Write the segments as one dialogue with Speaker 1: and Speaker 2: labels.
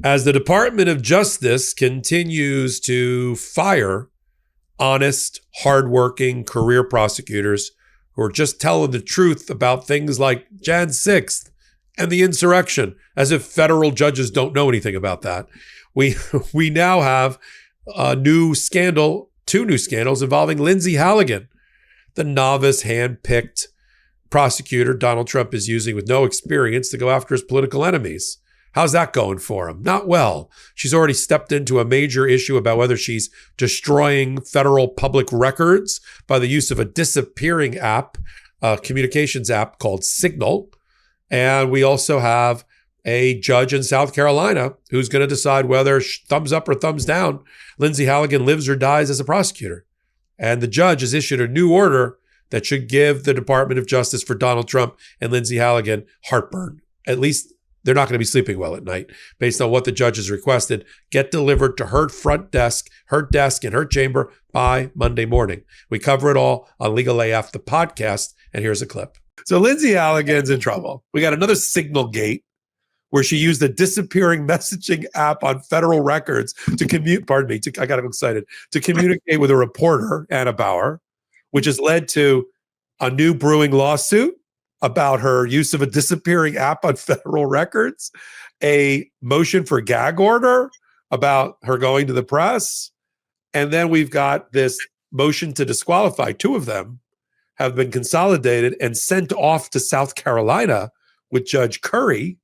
Speaker 1: As the Department of Justice continues to fire honest, hardworking career prosecutors who are just telling the truth about things like Jan 6th and the insurrection, as if federal judges don't know anything about that. We now have a new scandal, 2 new scandals involving Lindsey Halligan, the novice hand-picked prosecutor Donald Trump is using with no experience to go after his political enemies. How's that going for him? Not well. She's already stepped into a major issue about whether she's destroying federal public records by the use of a disappearing app, a communications app called Signal. And we also have a judge in South Carolina who's going to decide whether thumbs up or thumbs down Lindsey Halligan lives or dies as a prosecutor. And the judge has issued a new order that should give the Department of Justice for Donald Trump and Lindsey Halligan heartburn. At least they're not going to be sleeping well at night based on what the judge has requested. Get delivered to her front desk, her desk in her chamber by Monday morning. We cover it all on Legal AF, the podcast, and here's a clip. So Lindsey Halligan's in trouble. We got another Signal Gate where she used a disappearing messaging app on federal records to I got excited, to communicate with a reporter, Anna Bauer, which has led to a new brewing lawsuit about her use of a disappearing app on federal records, a motion for gag order about her going to the press, and then we've got this motion to disqualify. 2 of them have been consolidated and sent off to South Carolina with Judge Curry,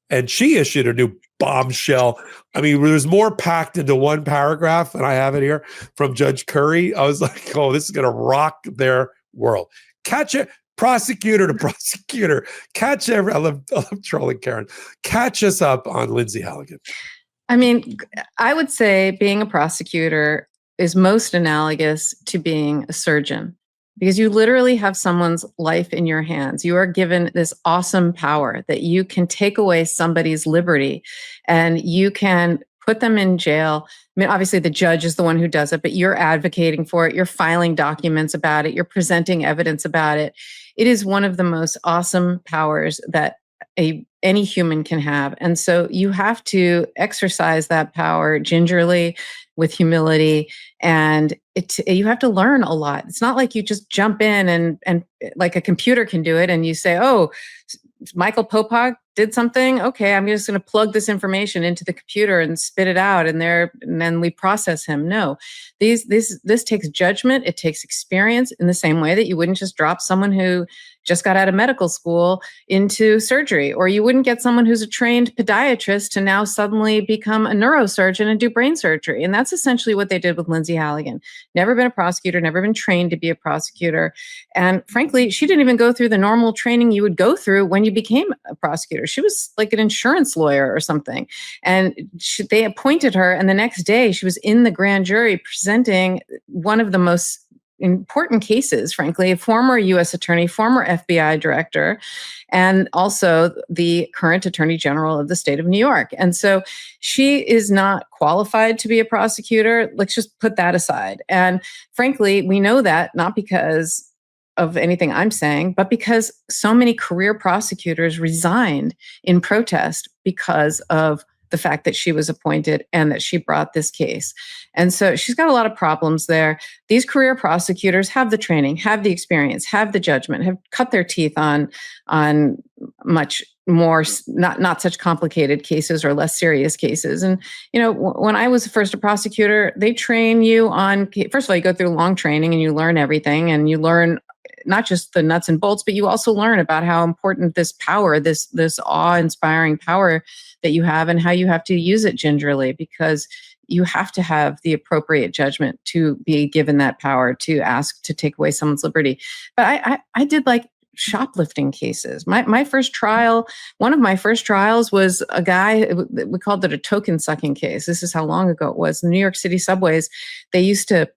Speaker 1: and she issued a new bombshell. I mean, there's more packed into one paragraph, and I have it here from Judge Curry. I was like, oh, this is going to rock their world. Catch it. Prosecutor to prosecutor. I love trolling Karen. Catch us up on Lindsey Halligan.
Speaker 2: I mean, I would say being a prosecutor is most analogous to being a surgeon, because you literally have someone's life in your hands. You are given this awesome power that you can take away somebody's liberty and you can put them in jail. I mean, obviously the judge is the one who does it, but you're advocating for it. You're filing documents about it. You're presenting evidence about it. It is one of the most awesome powers that any human can have. And so you have to exercise that power gingerly, with humility, and you have to learn a lot. It's not like you just jump in and like a computer can do it and you say, oh, Michael Popok did something. Okay, I'm just going to plug this information into the computer and spit it out, and then we process him. No, this takes judgment. It takes experience, in the same way that you wouldn't just drop someone who just got out of medical school into surgery, or you wouldn't get someone who's a trained podiatrist to now suddenly become a neurosurgeon and do brain surgery. And that's essentially what they did with Lindsey Halligan. Never been a prosecutor, never been trained to be a prosecutor. And frankly, she didn't even go through the normal training you would go through when you became a prosecutor. She was like an insurance lawyer or something. And they appointed her, and the next day she was in the grand jury presenting one of the most important cases, frankly, a former U.S. attorney, former FBI director, and also the current attorney general of the state of New York. And so she is not qualified to be a prosecutor. Let's just put that aside. And frankly, we know that not because of anything I'm saying, but because so many career prosecutors resigned in protest because of the fact that she was appointed and that she brought this case. And so she's got a lot of problems there. These career prosecutors have the training, have the experience, have the judgment, have cut their teeth on much more, not such complicated cases or less serious cases. And, you know, when I was first a prosecutor, they train you on, first of all, you go through long training and you learn everything, and you learn not just the nuts and bolts, but you also learn about how important this power, this awe-inspiring power that you have, and how you have to use it gingerly, because you have to have the appropriate judgment to be given that power to ask to take away someone's liberty. But I did like shoplifting cases. My first trial, one of my first trials was a guy, we called it a token sucking case. This is how long ago it was. In New York City subways, they used to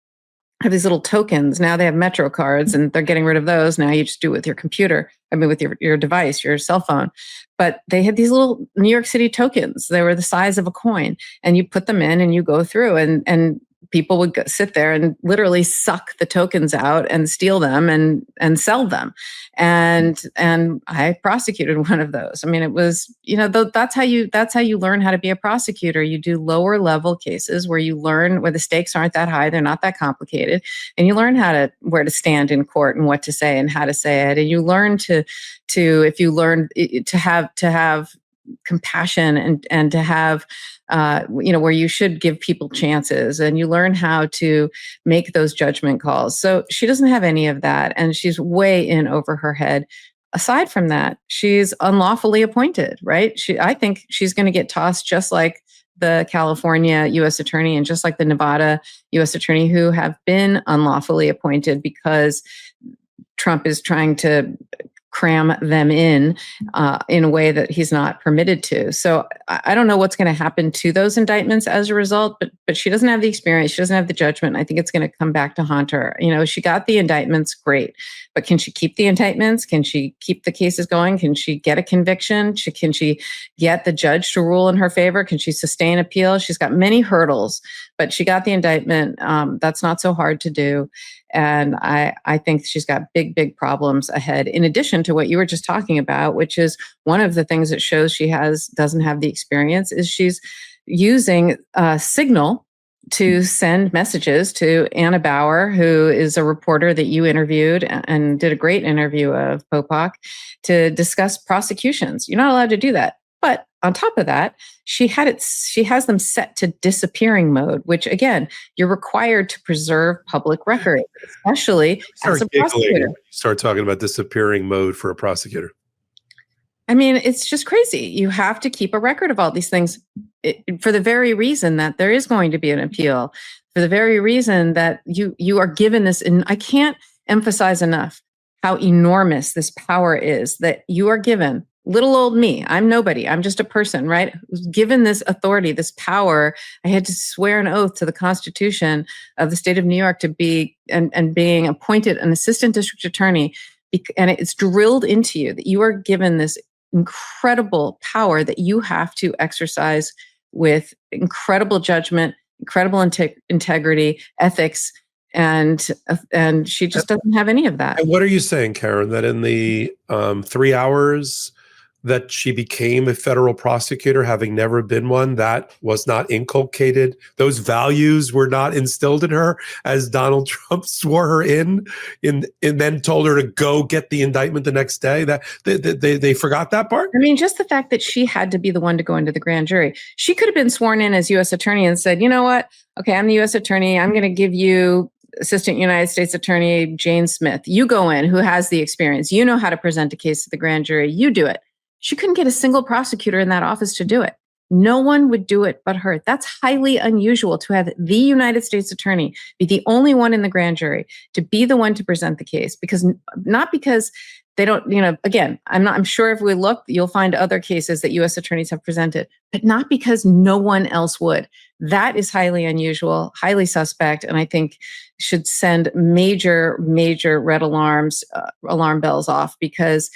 Speaker 2: have these little tokens. Now they have Metro cards, and they're getting rid of those. Now you just do it with your computer. I mean, with your device, your cell phone. But they had these little New York City tokens. They were the size of a coin, and you put them in and you go through, and people would sit there and literally suck the tokens out and steal them and sell them. And I prosecuted one of those. I mean, it was, that's how you learn how to be a prosecutor. You do lower level cases where you learn where the stakes aren't that high, they're not that complicated, and you learn where to stand in court and what to say and how to say it. And you learn to have compassion and to have where you should give people chances, and you learn how to make those judgment calls. So she doesn't have any of that, and she's way in over her head. Aside from that, she's unlawfully appointed, right? I think she's going to get tossed just like the California U.S. attorney and just like the Nevada U.S. attorney, who have been unlawfully appointed because Trump is trying to cram them in a way that he's not permitted to. So I don't know what's going to happen to those indictments as a result, but she doesn't have the experience. She doesn't have the judgment. I think it's going to come back to haunt her. She got the indictments, great, but can she keep the indictments? Can she keep the cases going? Can she get a conviction? Can she get the judge to rule in her favor? Can she sustain appeal? She's got many hurdles, but she got the indictment. That's not so hard to do. And I think she's got big, big problems ahead, in addition to what you were just talking about, which is one of the things that shows she doesn't have the experience, is she's using Signal to send messages to Anna Bauer, who is a reporter that you interviewed and did a great interview of, Popok, to discuss prosecutions. You're not allowed to do that. But on top of that, she has them set to disappearing mode, which again, you're required to preserve public record, especially as a prosecutor.
Speaker 1: When you start talking about disappearing mode for a prosecutor.
Speaker 2: I mean, it's just crazy. You have to keep a record of all these things for the very reason that there is going to be an appeal, for the very reason that you are given this. And I can't emphasize enough how enormous this power is that you are given. Little old me, I'm nobody. I'm just a person, right? Who's given this authority, this power. I had to swear an oath to the Constitution of the state of New York to be, and being appointed an assistant district attorney. And it's drilled into you that you are given this incredible power that you have to exercise with incredible judgment, incredible integrity, ethics, and she just doesn't have any of that.
Speaker 1: And what are you saying, Karen, that in the 3 hours that she became a federal prosecutor, having never been one, that was not inculcated? Those values were not instilled in her as Donald Trump swore her in and then told her to go get the indictment the next day? That they forgot that part?
Speaker 2: I mean, just the fact that she had to be the one to go into the grand jury. She could have been sworn in as U.S. attorney and said, you know what? Okay, I'm the U.S. attorney. I'm going to give you Assistant United States Attorney Jane Smith. You go in, who has the experience. You know how to present a case to the grand jury. You do it. She couldn't get a single prosecutor in that office to do it. No one would do it but her. That's highly unusual, to have the United States Attorney be the only one in the grand jury, to be the one to present the case, not because they don't, again, I'm sure if we look, you'll find other cases that U.S. attorneys have presented, but not because no one else would. That is highly unusual, highly suspect, and I think should send major, major red alarm bells off, because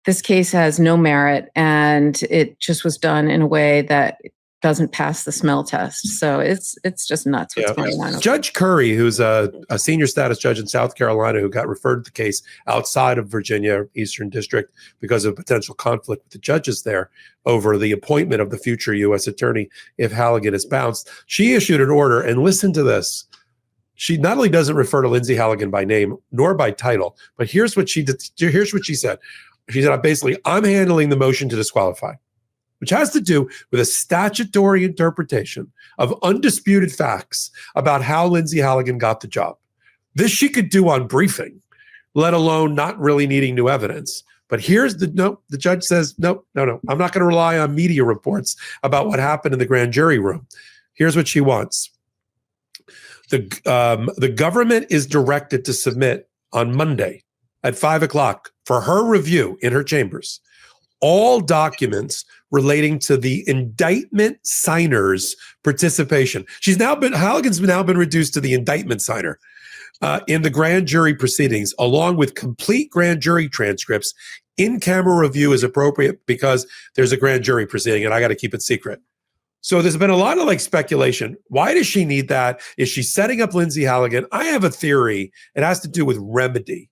Speaker 2: this case has no merit, and it just was done in a way that doesn't pass the smell test. So it's just nuts what's going on.
Speaker 1: Judge Curry, who's a senior status judge in South Carolina, who got referred to the case outside of Virginia, Eastern District, because of potential conflict with the judges there over the appointment of the future U.S. attorney if Halligan is bounced. She issued an order, and listen to this. She not only doesn't refer to Lindsey Halligan by name nor by title, but here's what she did. Here's what she said. She said, basically, I'm handling the motion to disqualify, which has to do with a statutory interpretation of undisputed facts about how Lindsey Halligan got the job. This she could do on briefing, let alone not really needing new evidence. But the judge says, no, I'm not going to rely on media reports about what happened in the grand jury room. Here's what she wants. The government is directed to submit on Monday at 5:00 for her review in her chambers all documents relating to the indictment signer's participation. Halligan's now been reduced to the indictment signer in the grand jury proceedings, along with complete grand jury transcripts. In-camera review is appropriate because there's a grand jury proceeding, and I got to keep it secret. So there's been a lot of like speculation. Why does she need that? Is she setting up Lindsey Halligan? I have a theory. It has to do with remedy.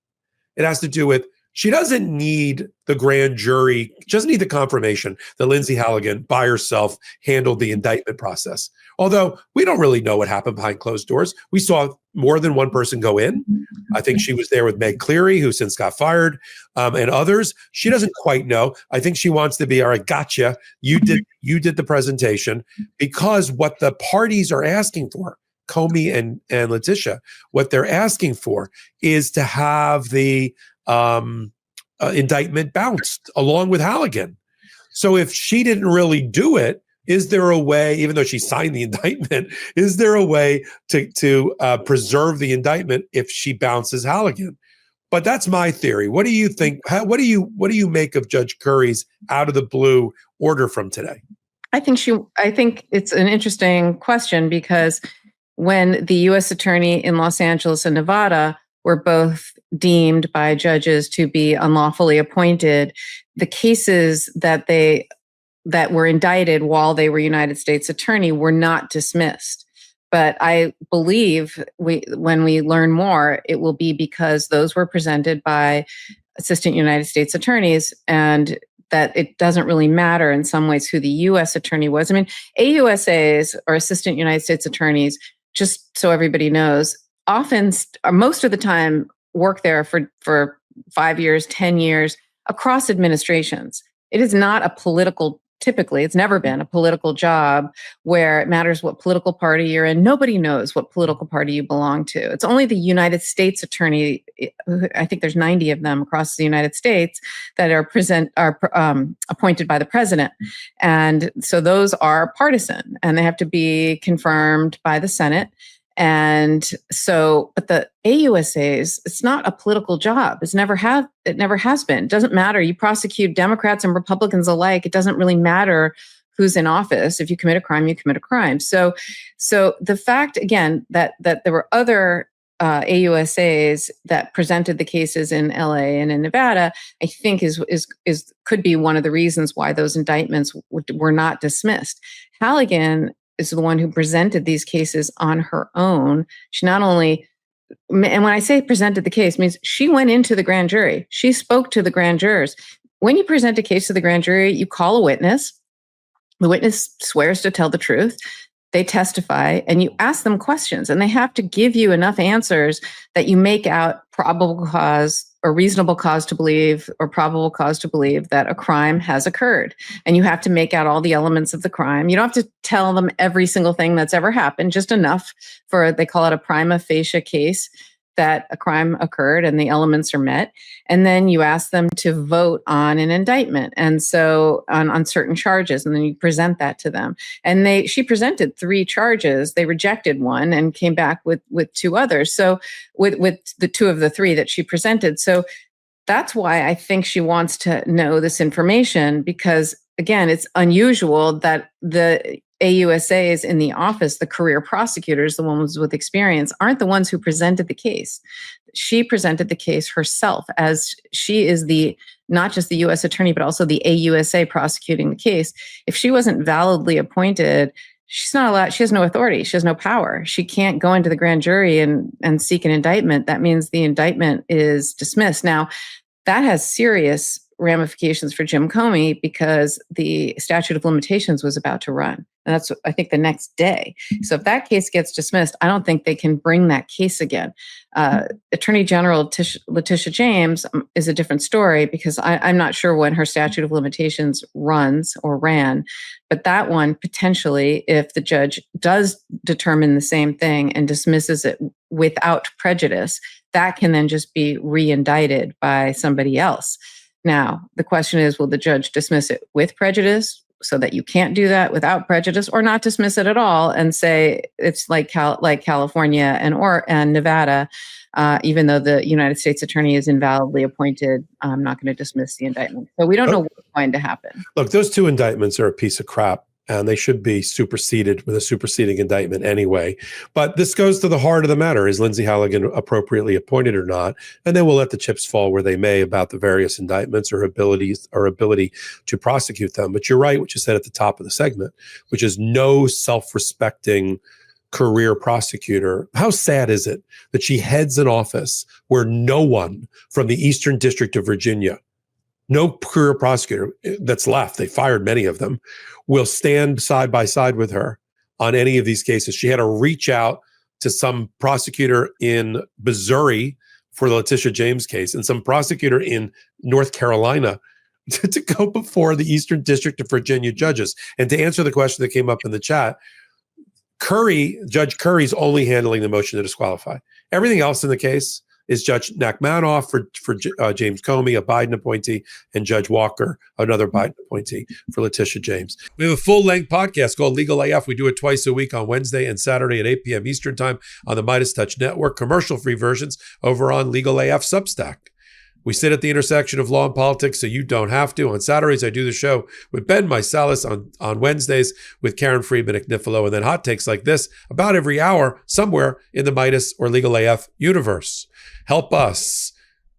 Speaker 1: It has to do with she doesn't need the grand jury, doesn't need the confirmation that Lindsey Halligan by herself handled the indictment process. Although we don't really know what happened behind closed doors. We saw more than one person go in. I think she was there with Meg Cleary, who since got fired, and others. She doesn't quite know. I think she wants to be, all right, gotcha. You did the presentation, because what the parties are asking for, Comey and Letitia, what they're asking for is to have the indictment bounced along with Halligan. So if she didn't really do it, is there a way, even though she signed the indictment, is there a way to preserve the indictment if she bounces Halligan? But that's my theory. What do you think? What do you make of Judge Curry's out of the blue order from today?
Speaker 2: I think it's an interesting question, because when the U.S. attorney in Los Angeles and Nevada were both deemed by judges to be unlawfully appointed, the cases that were indicted while they were United States attorney were not dismissed. But I believe when we learn more, it will be because those were presented by assistant United States attorneys, and that it doesn't really matter in some ways who the U.S. attorney was. I mean, AUSAs, or assistant United States attorneys, just so everybody knows, often, most of the time, work there for 5 years, 10 years, across administrations. It is not a political, typically, it's never been a political job where it matters what political party you're in. Nobody knows what political party you belong to. It's only the United States attorney, I think there's 90 of them across the United States, that are appointed by the president. And so those are partisan, and they have to be confirmed by the Senate. And so, but the AUSAs, it's not a political job. It never has been. It doesn't matter. You prosecute Democrats and Republicans alike. It doesn't really matter who's in office. If you commit a crime, you commit a crime. So the fact, again, that there were other AUSAs that presented the cases in LA and in Nevada, I think could be one of the reasons why those indictments were not dismissed. Halligan is the one who presented these cases on her own. She not only, and when I say presented the case, means she went into the grand jury. She spoke to the grand jurors. When you present a case to the grand jury, you call a witness. The witness swears to tell the truth. They testify, and you ask them questions, and they have to give you enough answers that you make out probable cause or reasonable cause to believe or probable cause to believe that a crime has occurred. And you have to make out all the elements of the crime. You don't have to tell them every single thing that's ever happened, just enough for, they call it a prima facie case, that a crime occurred and the elements are met. And then you ask them to vote on an indictment. And so on certain charges, and then you present that to them. And she presented 3 charges. They rejected one and came back with 2 others. So with the 2 of the 3 that she presented. So that's why I think she wants to know this information, because again, it's unusual that the AUSAs in the office, the career prosecutors, the ones with experience, aren't the ones who presented the case. She presented the case herself, as she is not just the U.S. attorney, but also the AUSA prosecuting the case. If she wasn't validly appointed, she's not allowed, she has no authority, she has no power. She can't go into the grand jury and seek an indictment. That means the indictment is dismissed. Now, that has serious ramifications for Jim Comey, because the statute of limitations was about to run. And that's, I think, the next day. So if that case gets dismissed, I don't think they can bring that case again. Attorney General Letitia James is a different story, because I'm not sure when her statute of limitations runs or ran. But that one, potentially, if the judge does determine the same thing and dismisses it without prejudice, that can then just be re-indicted by somebody else. Now, the question is, will the judge dismiss it with prejudice so that you can't do that without prejudice, or not dismiss it at all and say it's like California and Nevada, even though the United States attorney is invalidly appointed, I'm not going to dismiss the indictment. So we don't know what's going to happen.
Speaker 1: Look, those 2 indictments are a piece of crap. and they should be superseded with a superseding indictment anyway. But this goes to the heart of the matter. Is Lindsey Halligan appropriately appointed or not? And then we'll let the chips fall where they may about the various indictments or ability to prosecute them. But you're right, what you said at the top of the segment, which is no self-respecting career prosecutor. How sad is it that she heads an office where no one from the Eastern District of Virginia, no career prosecutor that's left, they fired many of them, will stand side by side with her on any of these cases. She had to reach out to some prosecutor in Missouri for the Letitia James case and some prosecutor in North Carolina to go before the Eastern District of Virginia judges. And to answer the question that came up in the chat, Judge Curry's only handling the motion to disqualify. Everything else in the case is Judge Nachmanoff for James Comey, a Biden appointee, and Judge Walker, another Biden appointee for Letitia James. We have a full-length podcast called Legal AF. We do it twice a week on Wednesday and Saturday at 8 p.m. Eastern Time on the Midas Touch Network. Commercial-free versions over on Legal AF Substack. We sit at the intersection of law and politics, so you don't have to. On Saturdays, I do the show with Ben Meiselas. On Wednesdays with Karen Friedman at Knifilo, and then hot takes like this about every hour somewhere in the Midas or Legal AF universe. Help us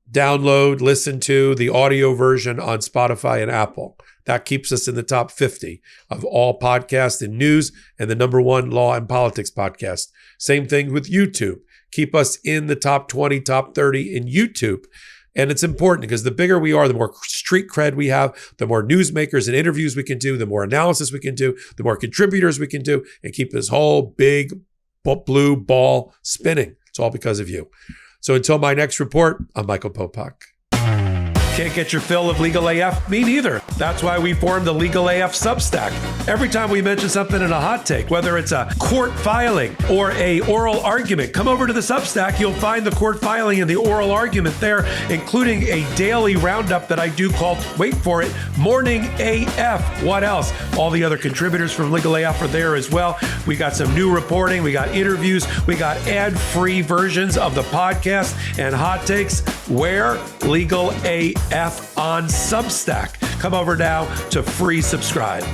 Speaker 1: download, listen to the audio version on Spotify and Apple. That keeps us in the top 50 of all podcasts in news and the number one law and politics podcast. Same thing with YouTube. Keep us in the top 20, top 30 in YouTube. And it's important because the bigger we are, the more street cred we have, the more newsmakers and interviews we can do, the more analysis we can do, the more contributors we can do, and keep this whole big blue ball spinning. It's all because of you. So until my next report, I'm Michael Popak. Can't get your fill of Legal AF? Me neither. That's why we formed the Legal AF Substack. Every time we mention something in a hot take, whether it's a court filing or a oral argument, come over to the Substack. You'll find the court filing and the oral argument there, including a daily roundup that I do called, wait for it, Morning AF. What else? All the other contributors from Legal AF are there as well. We got some new reporting. We got interviews. We got ad-free versions of the podcast and hot takes. Where? Legal AF on Substack. Come over now to free subscribe.